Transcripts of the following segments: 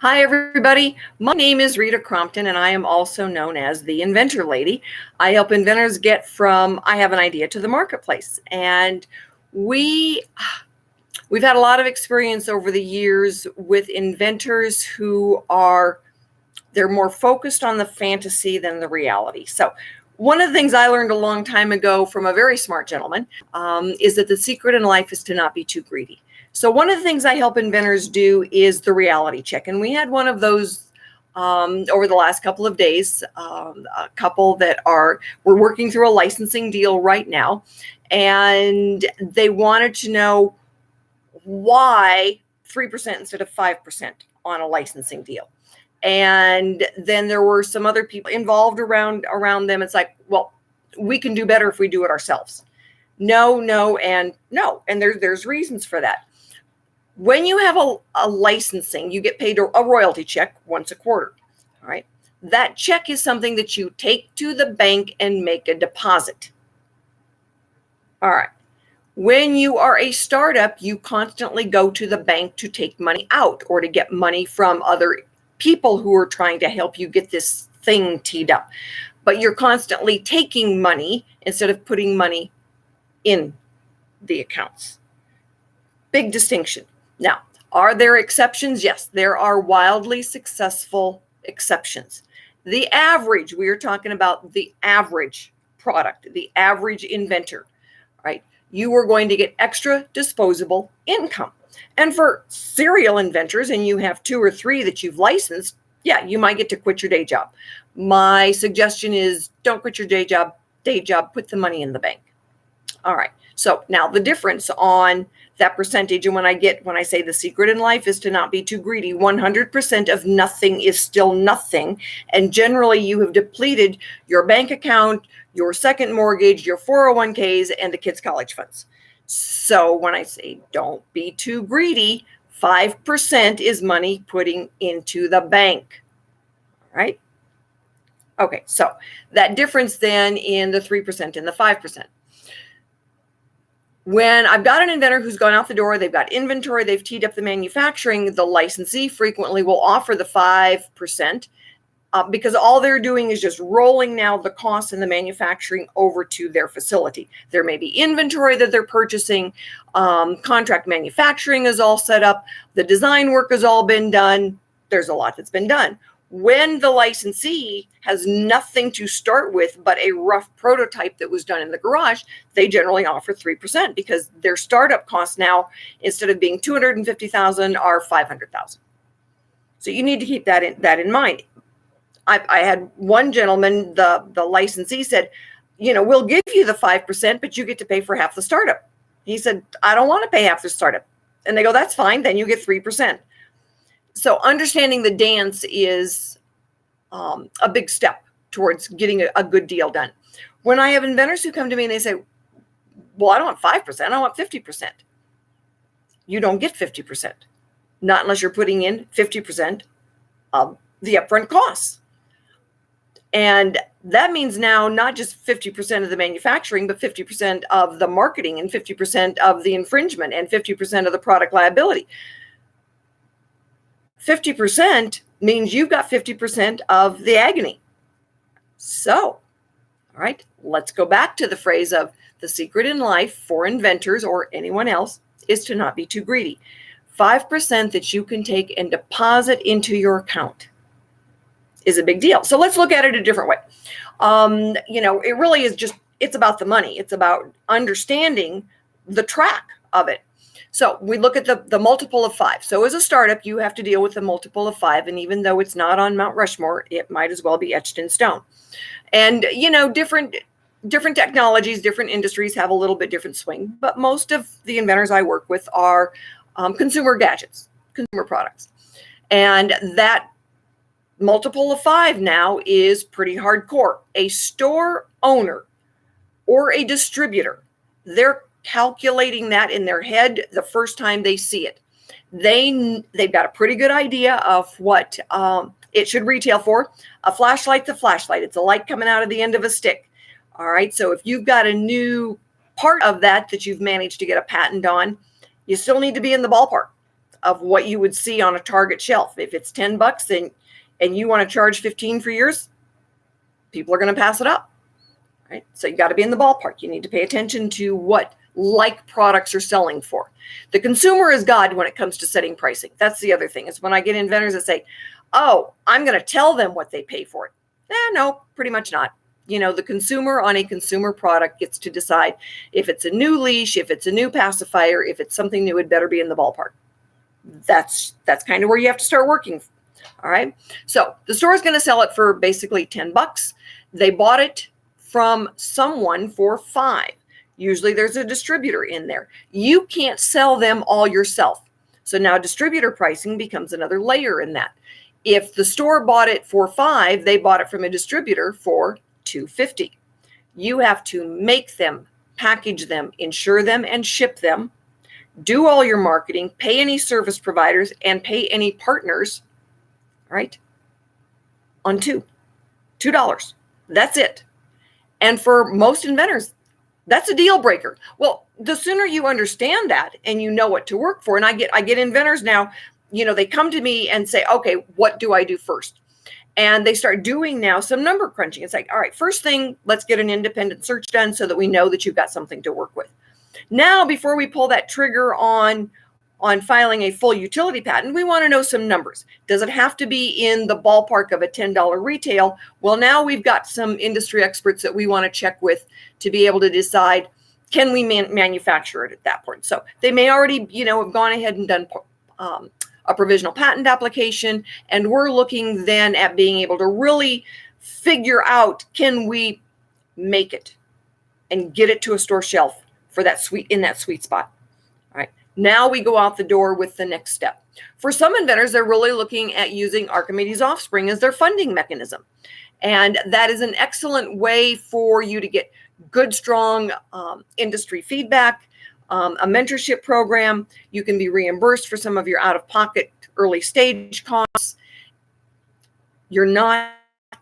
Hi, everybody. My name is Rita Crompton, and I am also known as the Inventor Lady. I help inventors get from I have an idea to the marketplace. And we've had a lot of experience over the years with inventors they're more focused on the fantasy than the reality. So one of the things I learned a long time ago from a very smart gentleman is that the secret in life is to not be too greedy. So one of the things I help inventors do is the reality check. And we had one of those over the last couple of days, a couple that we're working through a licensing deal right now. And they wanted to know why 3% instead of 5% on a licensing deal. And then there were some other people involved around them. It's like, well, we can do better if we do it ourselves. No, and no. And there's reasons for that. When you have a licensing, you get paid a royalty check once a quarter. All right. That check is something that you take to the bank and make a deposit. All right. When you are a startup, you constantly go to the bank to take money out or to get money from other people who are trying to help you get this thing teed up. But you're constantly taking money instead of putting money in the accounts. Big distinction. Now, are there exceptions? Yes, there are wildly successful exceptions. The average, we are talking about the average product, the average inventor, right? You are going to get extra disposable income. And for serial inventors, and you have 2 or 3 that you've licensed, yeah, you might get to quit your day job. My suggestion is don't quit your day job, put the money in the bank. All right. So now the difference on that percentage, and when I say the secret in life is to not be too greedy, 100% of nothing is still nothing. And generally you have depleted your bank account, your second mortgage, your 401ks, and the kids' college funds. So when I say don't be too greedy, 5% is money putting into the bank, right? Okay, so that difference then in the 3% and the 5%. When I've got an inventor who's gone out the door, they've got inventory, they've teed up the manufacturing, the licensee frequently will offer the 5%. Because all they're doing is just rolling now the costs and the manufacturing over to their facility. There may be inventory that they're purchasing. Contract manufacturing is all set up. The design work has all been done. There's a lot that's been done. When the licensee has nothing to start with but a rough prototype that was done in the garage, they generally offer 3% because their startup costs now, instead of being $250,000, are $500,000. So you need to keep that in mind. I had one gentleman, the licensee said, we'll give you the 5%, but you get to pay for half the startup. He said, I don't want to pay half the startup. And they go, that's fine. Then you get 3%. So understanding the dance is a big step towards getting a good deal done. When I have inventors who come to me and they say, well, I don't want 5%, I want 50%. You don't get 50%, not unless you're putting in 50% of the upfront costs. And that means now not just 50% of the manufacturing, but 50% of the marketing and 50% of the infringement and 50% of the product liability. 50% means you've got 50% of the agony. So, all right, let's go back to the phrase of the secret in life for inventors or anyone else is to not be too greedy. 5% that you can take and deposit into your account is a big deal. So let's look at it a different way. It really is it's about the money. It's about understanding the track of it. So we look at the multiple of 5. So as a startup, you have to deal with the multiple of 5. And even though it's not on Mount Rushmore, it might as well be etched in stone. And, different technologies, different industries have a little bit different swing. But most of the inventors I work with are consumer gadgets, consumer products. And that multiple of 5 now is pretty hardcore. A store owner or a distributor, they're calculating that in their head the first time they see it. They've got a pretty good idea of what it should retail for. A flashlight's a flashlight. It's a light coming out of the end of a stick. All right. So if you've got a new part of that you've managed to get a patent on, you still need to be in the ballpark. of what you would see on a Target shelf. If it's $10 and you want to charge 15 for yours, people are going to pass it up, right? So you got to be in the ballpark. You need to pay attention to what like products are selling for. The consumer is God when it comes to setting pricing. That's the other thing, is when I get inventors that say, oh, I'm going to tell them what they pay for it. No, pretty much not. The consumer on a consumer product gets to decide if it's a new leash, if it's a new pacifier, if it's something new, it better be in the ballpark. That's kind of where you have to start working. All right. So the store is going to sell it for basically $10. They bought it from someone for $5. Usually there's a distributor in there. You can't sell them all yourself. So now distributor pricing becomes another layer in that. If the store bought it for $5, they bought it from a distributor for $2.50. You have to make them, package them, insure them, and ship them, do all your marketing, pay any service providers, and pay any partners, right, on $2. That's it. And for most inventors, that's a deal breaker. Well, the sooner you understand that and you know what to work for, and I get inventors now, they come to me and say, okay, what do I do first? And they start doing now some number crunching. It's like, all right, first thing, let's get an independent search done so that we know that you've got something to work with. Now, before we pull that trigger on filing a full utility patent, we want to know some numbers. Does it have to be in the ballpark of a $10 retail? Well, now we've got some industry experts that we want to check with to be able to decide, can we manufacture it at that point? So they may already, have gone ahead and done a provisional patent application, and we're looking then at being able to really figure out, can we make it and get it to a store shelf for that sweet spot. All right. Now we go out the door with the next step. For some inventors, they're really looking at using Archimedes' offspring as their funding mechanism. And that is an excellent way for you to get good, strong industry feedback, a mentorship program. You can be reimbursed for some of your out-of-pocket early stage costs. You're not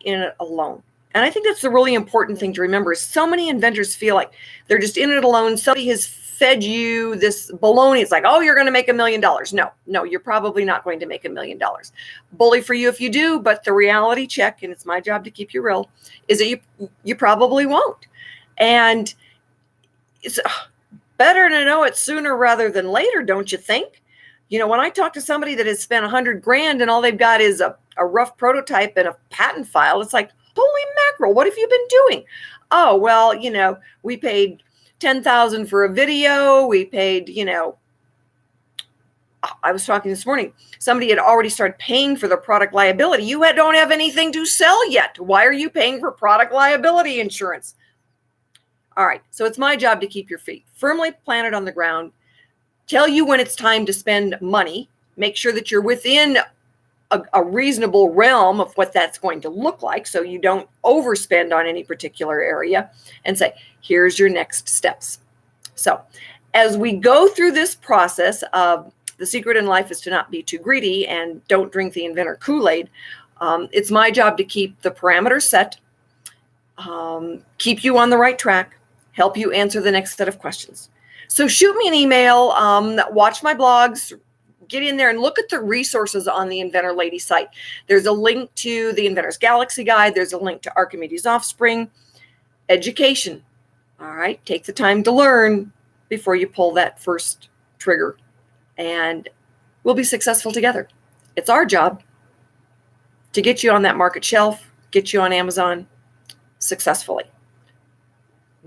in it alone. And I think that's the really important thing to remember, is so many inventors feel like they're just in it alone. Somebody has fed you this baloney. It's like, oh, you're going to make $1 million. No, you're probably not going to make $1 million. Bully for you if you do, but the reality check, and it's my job to keep you real, is that you probably won't. And it's better to know it sooner rather than later, don't you think? When I talk to somebody that has spent $100,000 and all they've got is a rough prototype and a patent file, it's like, holy mackerel, what have you been doing? Oh, well, we paid $10,000 for a video. We paid, I was talking this morning, somebody had already started paying for the product liability. You don't have anything to sell yet. Why are you paying for product liability insurance? All right, so it's my job to keep your feet firmly planted on the ground, tell you when it's time to spend money, make sure that you're within a reasonable realm of what that's going to look like, so you don't overspend on any particular area, and say, here's your next steps. So as we go through this process of the secret in life is to not be too greedy and don't drink the inventor Kool-Aid, it's my job to keep the parameters set, keep you on the right track, help you answer the next set of questions. So shoot me an email, watch my blogs, get in there and look at the resources on the Inventor Lady site. There's a link to the Inventor's Galaxy Guide. There's a link to Archimedes' Offspring. Education. All right. Take the time to learn before you pull that first trigger, and we'll be successful together. It's our job to get you on that market shelf, get you on Amazon successfully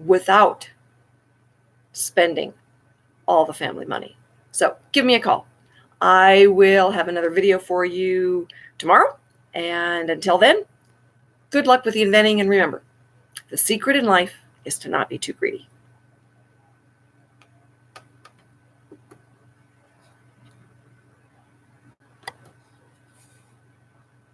without spending all the family money. So give me a call. I will have another video for you tomorrow. And until then, good luck with the inventing. And remember, the secret in life is to not be too greedy.